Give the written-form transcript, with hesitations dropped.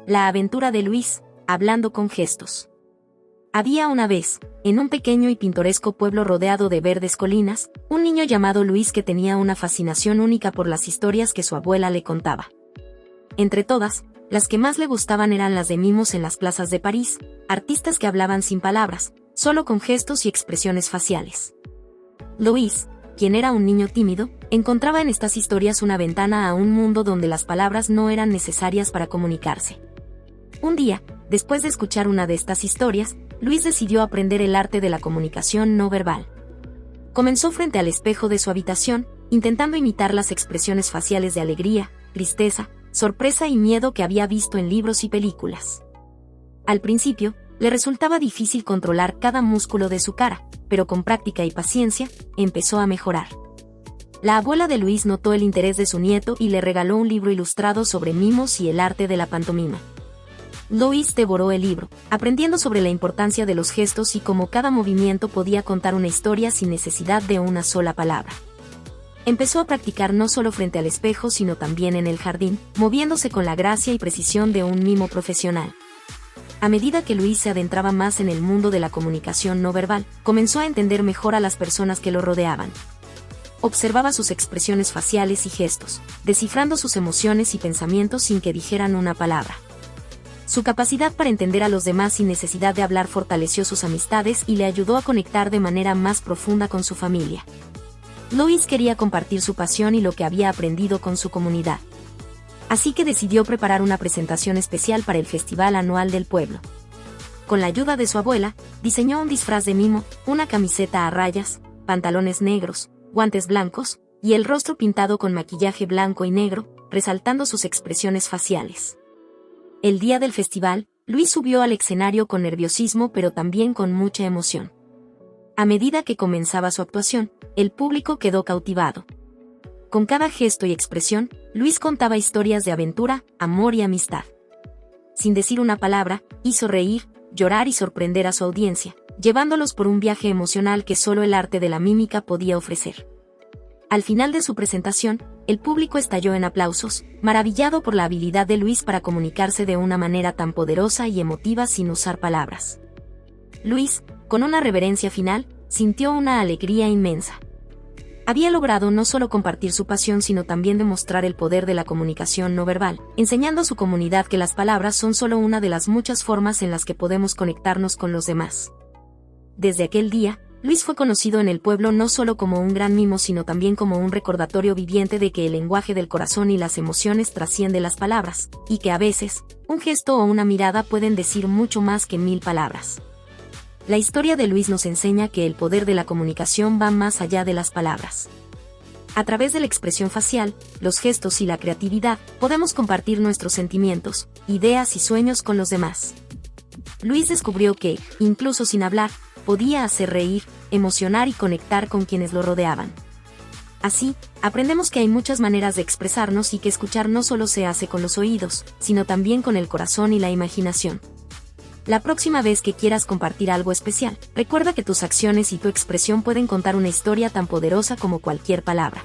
La aventura de Luis, hablando con gestos. Había una vez, en un pequeño y pintoresco pueblo rodeado de verdes colinas, un niño llamado Luis que tenía una fascinación única por las historias que su abuela le contaba. Entre todas, las que más le gustaban eran las de mimos en las plazas de París, artistas que hablaban sin palabras, solo con gestos y expresiones faciales. Luis, quien era un niño tímido, encontraba en estas historias una ventana a un mundo donde las palabras no eran necesarias para comunicarse. Un día, después de escuchar una de estas historias, Luis decidió aprender el arte de la comunicación no verbal. Comenzó frente al espejo de su habitación, intentando imitar las expresiones faciales de alegría, tristeza, sorpresa y miedo que había visto en libros y películas. Al principio, le resultaba difícil controlar cada músculo de su cara, pero con práctica y paciencia, empezó a mejorar. La abuela de Luis notó el interés de su nieto y le regaló un libro ilustrado sobre mimos y el arte de la pantomima. Luis devoró el libro, aprendiendo sobre la importancia de los gestos y cómo cada movimiento podía contar una historia sin necesidad de una sola palabra. Empezó a practicar no solo frente al espejo sino también en el jardín, moviéndose con la gracia y precisión de un mimo profesional. A medida que Luis se adentraba más en el mundo de la comunicación no verbal, comenzó a entender mejor a las personas que lo rodeaban. Observaba sus expresiones faciales y gestos, descifrando sus emociones y pensamientos sin que dijeran una palabra. Su capacidad para entender a los demás sin necesidad de hablar fortaleció sus amistades y le ayudó a conectar de manera más profunda con su familia. Luis quería compartir su pasión y lo que había aprendido con su comunidad. Así que decidió preparar una presentación especial para el festival anual del pueblo. Con la ayuda de su abuela, diseñó un disfraz de mimo, una camiseta a rayas, pantalones negros, guantes blancos, y el rostro pintado con maquillaje blanco y negro, resaltando sus expresiones faciales. El día del festival, Luis subió al escenario con nerviosismo pero también con mucha emoción. A medida que comenzaba su actuación, el público quedó cautivado. Con cada gesto y expresión, Luis contaba historias de aventura, amor y amistad. Sin decir una palabra, hizo reír, llorar y sorprender a su audiencia, llevándolos por un viaje emocional que solo el arte de la mímica podía ofrecer. Al final de su presentación, el público estalló en aplausos, maravillado por la habilidad de Luis para comunicarse de una manera tan poderosa y emotiva sin usar palabras. Luis, con una reverencia final, sintió una alegría inmensa. Había logrado no solo compartir su pasión sino también demostrar el poder de la comunicación no verbal, enseñando a su comunidad que las palabras son solo una de las muchas formas en las que podemos conectarnos con los demás. Desde aquel día, Luis fue conocido en el pueblo no solo como un gran mimo sino también como un recordatorio viviente de que el lenguaje del corazón y las emociones trasciende las palabras, y que a veces, un gesto o una mirada pueden decir mucho más que 1000 palabras. La historia de Luis nos enseña que el poder de la comunicación va más allá de las palabras. A través de la expresión facial, los gestos y la creatividad, podemos compartir nuestros sentimientos, ideas y sueños con los demás. Luis descubrió que, incluso sin hablar, podía hacer reír, emocionar y conectar con quienes lo rodeaban. Así, aprendemos que hay muchas maneras de expresarnos y que escuchar no solo se hace con los oídos, sino también con el corazón y la imaginación. La próxima vez que quieras compartir algo especial, recuerda que tus acciones y tu expresión pueden contar una historia tan poderosa como cualquier palabra.